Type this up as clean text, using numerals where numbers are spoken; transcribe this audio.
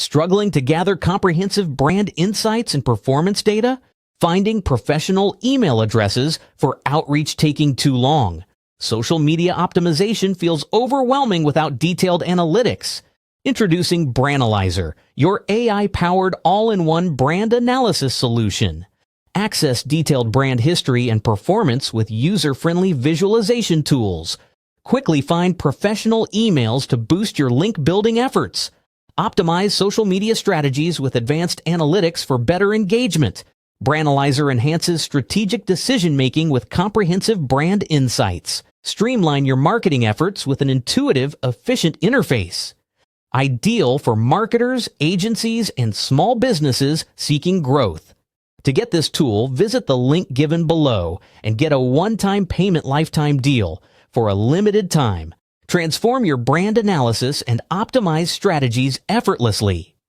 Struggling to gather comprehensive brand insights and performance data? Finding professional email addresses for outreach taking too long? Social media optimization feels overwhelming without detailed analytics? Introducing Branalyzer, your AI-powered all-in-one brand analysis solution. Access detailed brand history and performance with user-friendly visualization tools. Quickly find professional emails to boost your link-building efforts. Optimize social media strategies with advanced analytics for better engagement. Branalyzer enhances strategic decision-making with comprehensive brand insights. Streamline your marketing efforts with an intuitive, efficient interface. Ideal for marketers, agencies, and small businesses seeking growth. To get this tool, visit the link given below and get a one-time payment lifetime deal for a limited time. Transform your brand analysis and optimize strategies effortlessly.